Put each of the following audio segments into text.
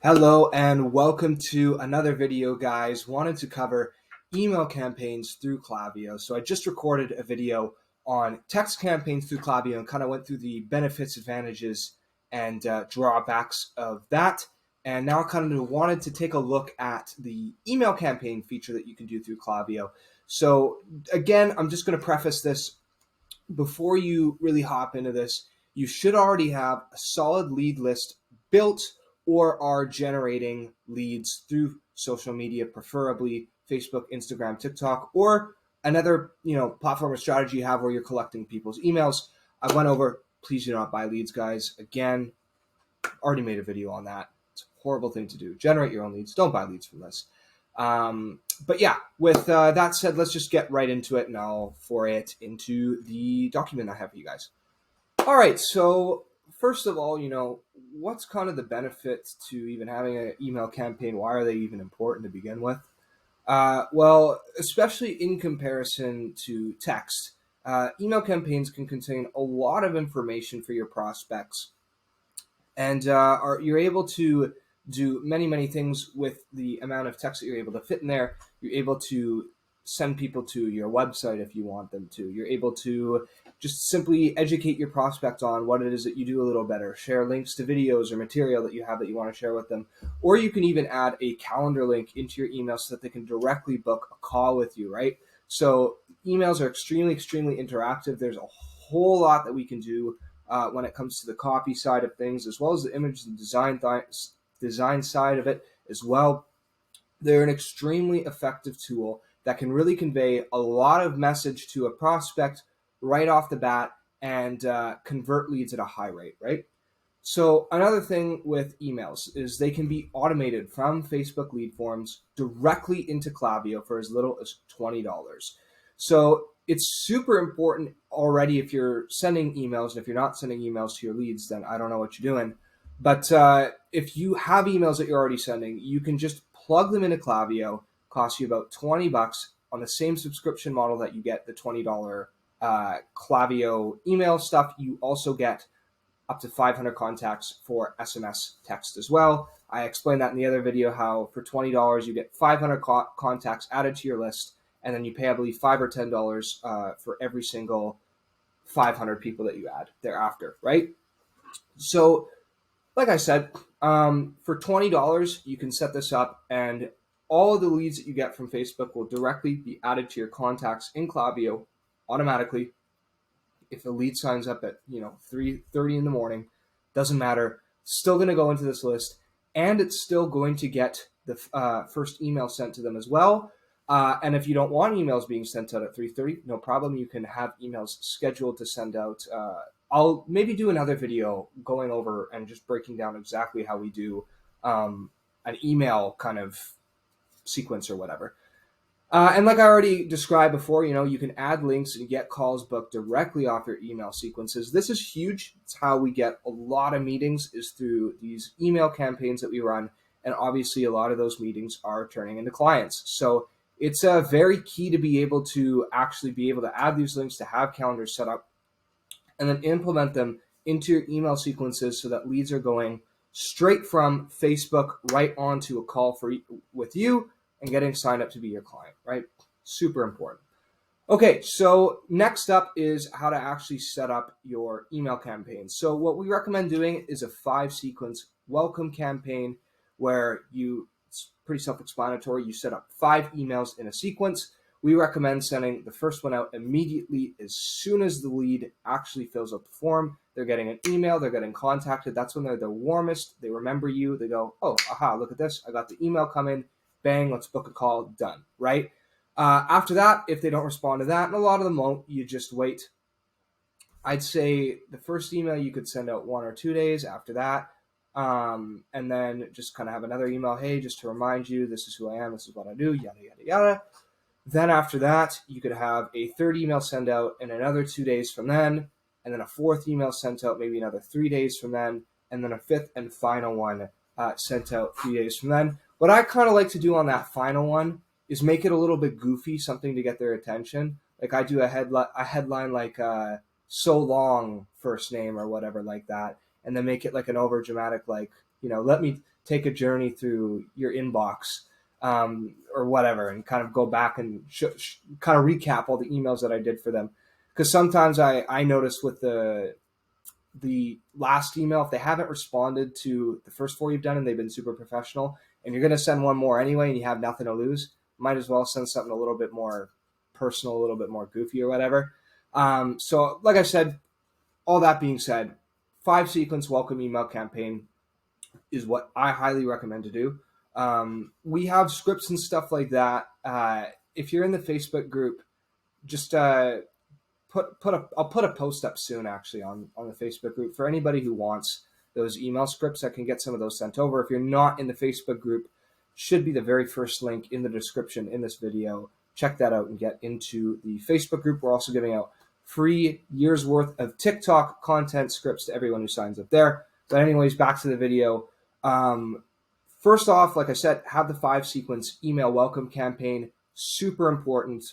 Hello and welcome to another video, guys. Wanted to cover email campaigns through Klaviyo. So I just recorded a video on text campaigns through Klaviyo and kind of went through the benefits, advantages, and drawbacks of that. And now I kind of wanted to take a look at the email campaign feature that you can do through Klaviyo. So again, I'm just going to preface this before you really hop into this. You should already have a solid lead list built or are generating leads through social media, preferably Facebook, Instagram, TikTok, or another platform or strategy you have where you're collecting people's emails. I went over, please do not buy leads, guys. Again, already made a video on that. It's a horrible thing to do. Generate your own leads. Don't buy leads from this. But yeah, with that said, let's just get right into it, and I'll foray it into the document I have for you guys. All right, so first of all, what's kind of the benefit to even having an email campaign? Why are they even important to begin with? Well, especially in comparison to text, email campaigns can contain a lot of information for your prospects, and you're able to do many things with the amount of text that you're able to fit in there. You're able to send people to your website if you want them to. You're able to just simply educate your prospect on what it is that you do a little better, share links to videos or material that you have that you want to share with them. Or you can even add a calendar link into your email so that they can directly book a call with you, right? So emails are extremely interactive. There's a whole lot that we can do when it comes to the copy side of things, as well as the image and design side of it as well. They're an extremely effective tool that can really convey a lot of message to a prospect right off the bat and convert leads at a high rate, right? So another thing with emails is they can be automated from Facebook lead forms directly into Klaviyo for as little as $20. So it's super important already if you're sending emails, and if you're not sending emails to your leads, then I don't know what you're doing. But if you have emails that you're already sending, you can just plug them into Klaviyo. Costs you about $20 on the same subscription model that you get the $20 Klaviyo email stuff. You also get up to 500 contacts for SMS text as well. I explained that in the other video, how for $20 you get 500 contacts added to your list, and then you pay, I believe, $5 or $10 for every single 500 people that you add thereafter, right? So, like I said, for $20 you can set this up, and all of the leads that you get from Facebook will directly be added to your contacts in Klaviyo automatically. If a lead signs up at 3:30 in the morning, doesn't matter, still going to go into this list, and it's still going to get the first email sent to them as well. And if you don't want emails being sent out at 3:30, no problem. You can have emails scheduled to send out. I'll maybe do another video going over and just breaking down exactly how we do an email kind of sequence or whatever. And like I already described before, you can add links and get calls booked directly off your email sequences. This is huge. It's how we get a lot of meetings, is through these email campaigns that we run. And obviously a lot of those meetings are turning into clients. So it's very key to be able to add these links, to have calendars set up, and then implement them into your email sequences so that leads are going straight from Facebook right onto a call with you and getting signed up to be your client, right? Super important. Okay, so next up is how to actually set up your email campaign. So what we recommend doing is a 5-sequence welcome campaign where it's pretty self-explanatory. You set up 5 emails in a sequence. We recommend sending the first one out immediately as soon as the lead actually fills out the form. They're getting an email, they're getting contacted. That's when they're the warmest. They remember you. They go, oh, aha, look at this. I got the email coming. Bang, let's book a call, done, right? After that, if they don't respond to that, and a lot of them won't, you just wait. I'd say the first email you could send out 1 or 2 days after that, and then just kind of have another email, hey, just to remind you, this is who I am, this is what I do, yada, yada, yada. Then after that, you could have a third email sent out in another 2 days from then, and then a fourth email sent out maybe another 3 days from then, and then a fifth and final one sent out 3 days from then. What I kind of like to do on that final one is make it a little bit goofy, something to get their attention. Like I do a headline like so long first name or whatever like that, and then make it like an over dramatic, like, let me take a journey through your inbox, or whatever, and kind of go back and kind of recap all the emails that I did for them. Because sometimes I notice with the last email, if they haven't responded to the first 4 you've done and they've been super professional, and you're going to send one more anyway and you have nothing to lose, might as well send something a little bit more personal, a little bit more goofy or whatever. So like I said, all that being said, 5-sequence welcome email campaign is what I highly recommend to do. We have scripts and stuff like that. If you're in the Facebook group, just I'll put a post up soon actually on the Facebook group for anybody who wants those email scripts. I can get some of those sent over. If you're not in the Facebook group, should be the very first link in the description in this video. Check that out and get into the Facebook group. We're also giving out free year's worth of TikTok content scripts to everyone who signs up there. But anyways, back to the video. First off, like I said, have the 5-sequence email welcome campaign. Super important.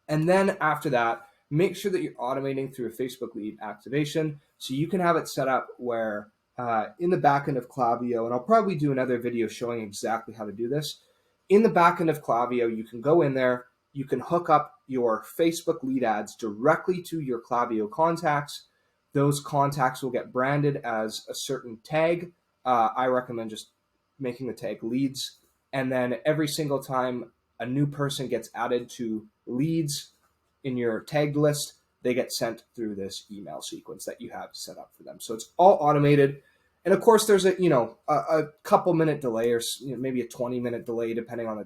And then after that, make sure that you're automating through a Facebook lead activation. So you can have it set up where in the backend of Klaviyo, and I'll probably do another video showing exactly how to do this. In the backend of Klaviyo, you can go in there, you can hook up your Facebook lead ads directly to your Klaviyo contacts. Those contacts will get branded as a certain tag. I recommend just making the tag leads. And then every single time a new person gets added to leads in your tagged list, they get sent through this email sequence that you have set up for them. So it's all automated. And of course, there's a couple minute delay, or maybe a 20-minute delay, depending on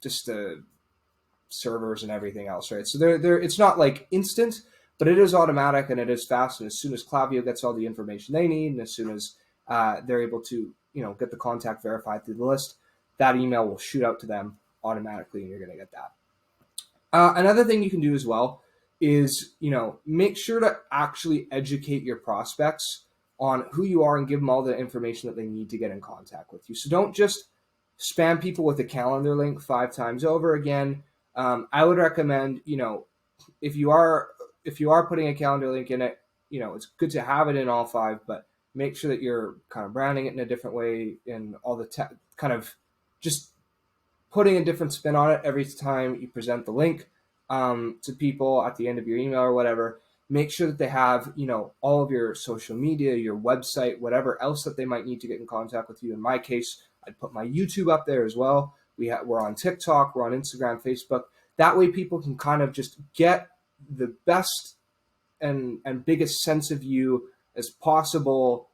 the servers and everything else, right? So it's not like instant, but it is automatic and it is fast. And as soon as Klaviyo gets all the information they need, and as soon as they're able to get the contact verified through the list, that email will shoot out to them automatically, and you're going to get that. Another thing you can do as well is, make sure to actually educate your prospects on who you are and give them all the information that they need to get in contact with you. So don't just spam people with a calendar link 5 times over again. I would recommend, if you are putting a calendar link in it, it's good to have it in all 5, but make sure that you're kind of branding it in a different way, and all the kind of just putting a different spin on it every time you present the link to people at the end of your email or whatever. Make sure that they have, all of your social media, your website, whatever else that they might need to get in contact with you. In my case, I'd put my YouTube up there as well. We're on TikTok, we're on Instagram, Facebook. That way people can kind of just get the best and biggest sense of you as possible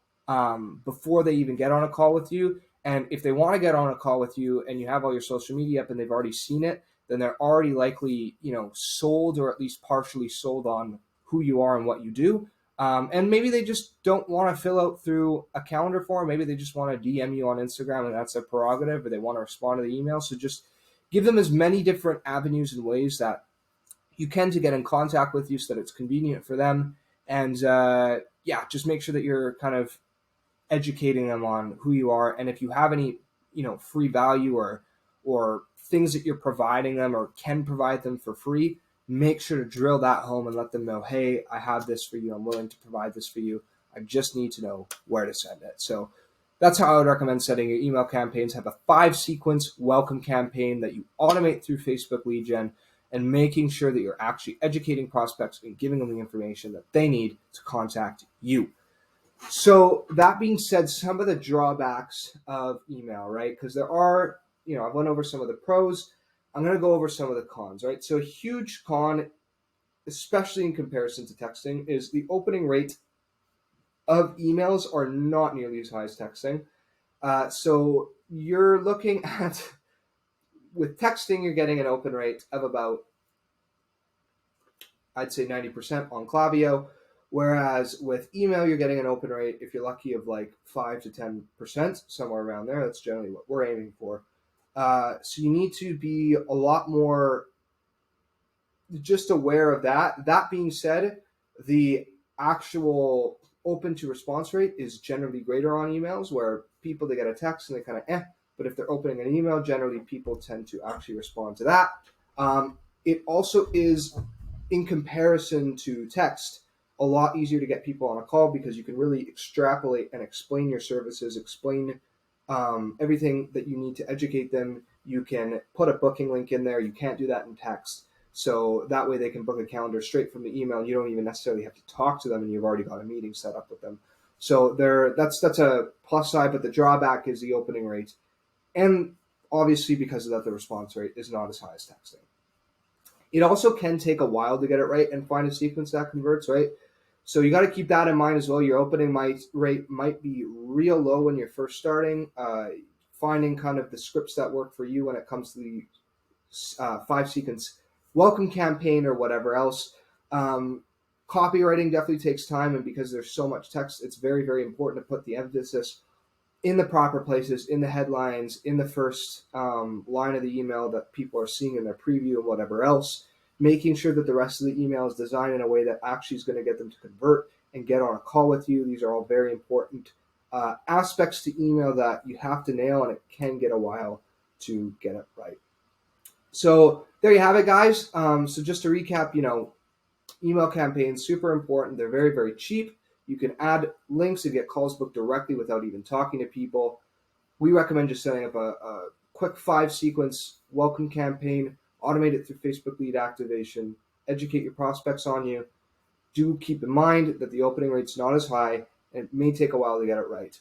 before they even get on a call with you. And if they want to get on a call with you and you have all your social media up and they've already seen it, then they're already likely, sold, or at least partially sold on who you are and what you do. And maybe they just don't want to fill out through a calendar form. Maybe they just want to DM you on Instagram, and that's their prerogative, or they want to respond to the email. So just give them as many different avenues and ways that you can to get in contact with you so that it's convenient for them. And just make sure that you're kind of educating them on who you are. And if you have any, free value or things that you're providing them or can provide them for free, make sure to drill that home and let them know, hey, I have this for you. I'm willing to provide this for you. I just need to know where to send it. So that's how I would recommend setting your email campaigns. Have a 5-sequence welcome campaign that you automate through Facebook lead gen, and making sure that you're actually educating prospects and giving them the information that they need to contact you. So that being said, some of the drawbacks of email, right? Because there are, I've went over some of the pros. I'm going to go over some of the cons, right? So a huge con, especially in comparison to texting, is the opening rate of emails are not nearly as high as texting. So you're looking at, with texting, you're getting an open rate of about, I'd say 90% on Klaviyo. Whereas with email, you're getting an open rate, if you're lucky, of like 5 to 10%, somewhere around there. That's generally what we're aiming for. So you need to be a lot more just aware of that. That being said, the actual open to response rate is generally greater on emails, where people, they get a text and they kind of but if they're opening an email, generally people tend to actually respond to that. It also is, in comparison to text, a lot easier to get people on a call because you can really extrapolate and explain your services, explain everything that you need to educate them. You can put a booking link in there. You can't do that in text. So that way they can book a calendar straight from the email. You don't even necessarily have to talk to them, and you've already got a meeting set up with them. So that's a plus side, but the drawback is the opening rate. And obviously because of that, the response rate is not as high as texting. It also can take a while to get it right and find a sequence that converts, right? So you got to keep that in mind as well. Your opening rate might be real low when you're first starting. Finding kind of the scripts that work for you when it comes to the 5-sequence welcome campaign or whatever else. Copywriting definitely takes time, and because there's so much text, it's very, very important to put the emphasis in the proper places, in the headlines, in the first line of the email that people are seeing in their preview and whatever else, making sure that the rest of the email is designed in a way that actually is going to get them to convert and get on a call with you. These are all very important aspects to email that you have to nail, and it can get a while to get it right. So there you have it, guys. So just to recap, email campaigns, super important. They're very, very cheap. You can add links and get calls booked directly without even talking to people. We recommend just setting up a quick 5-sequence welcome campaign, automate it through Facebook lead activation, educate your prospects on you. Do keep in mind that the opening rate's not as high, and it may take a while to get it right.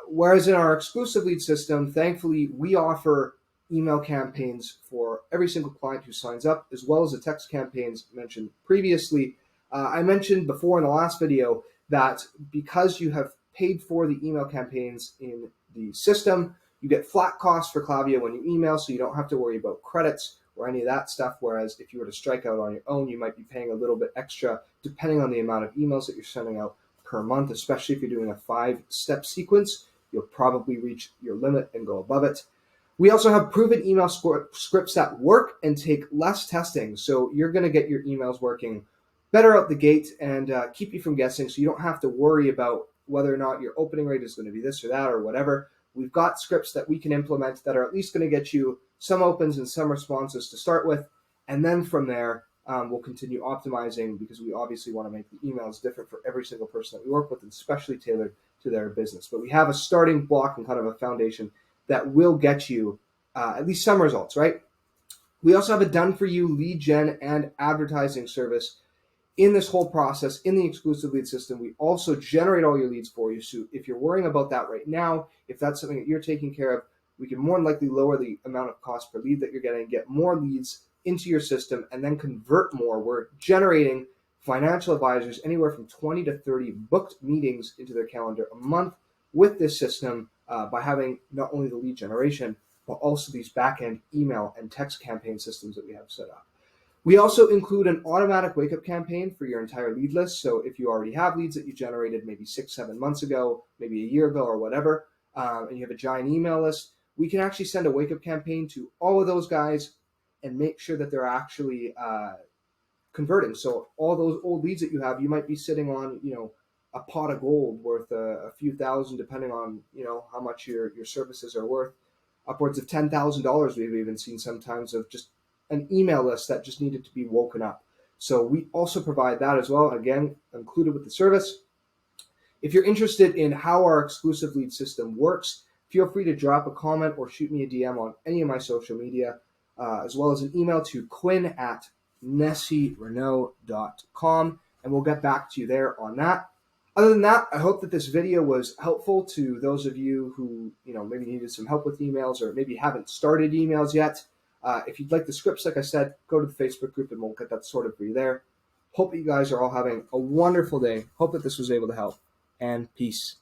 Whereas in our exclusive lead system, thankfully, we offer email campaigns for every single client who signs up, as well as the text campaigns mentioned previously. I mentioned before in the last video that because you have paid for the email campaigns in the system, you get flat costs for Klaviyo when you email, so you don't have to worry about credits or any of that stuff. Whereas if you were to strike out on your own, you might be paying a little bit extra depending on the amount of emails that you're sending out per month, especially if you're doing a 5-step sequence. You'll probably reach your limit and go above it. We also have proven email scripts that work and take less testing. So you're going to get your emails working better out the gate and keep you from guessing, so you don't have to worry about whether or not your opening rate is going to be this or that or whatever. We've got scripts that we can implement that are at least going to get you some opens and some responses to start with. And then from there, we'll continue optimizing, because we obviously want to make the emails different for every single person that we work with, and especially tailored to their business. But we have a starting block and kind of a foundation that will get you at least some results, right? We also have a done-for-you lead gen and advertising service in this whole process. In the exclusive lead system, we also generate all your leads for you. So if you're worrying about that right now, if that's something that you're taking care of, we can more than likely lower the amount of cost per lead that you're getting, get more leads into your system, and then convert more. We're generating financial advisors anywhere from 20 to 30 booked meetings into their calendar a month with this system by having not only the lead generation, but also these back-end email and text campaign systems that we have set up. We also include an automatic wake-up campaign for your entire lead list. So if you already have leads that you generated maybe 6-7 months ago, maybe a year ago or whatever, and you have a giant email list, we can actually send a wake-up campaign to all of those guys and make sure that they're actually converting. So all those old leads that you have, you might be sitting on, a pot of gold worth a few thousand, depending on, how much your services are worth, upwards of $10,000. We've even seen sometimes of just an email list that just needed to be woken up. So we also provide that as well, again, included with the service. If you're interested in how our exclusive lead system works, feel free to drop a comment or shoot me a DM on any of my social media, as well as an email to quinn@nessierenault.com, and we'll get back to you there on that. Other than that, I hope that this video was helpful to those of you who, maybe needed some help with emails or maybe haven't started emails yet. If you'd like the scripts, like I said, go to the Facebook group and we'll get that sorted for you there. Hope that you guys are all having a wonderful day. Hope that this was able to help, and peace.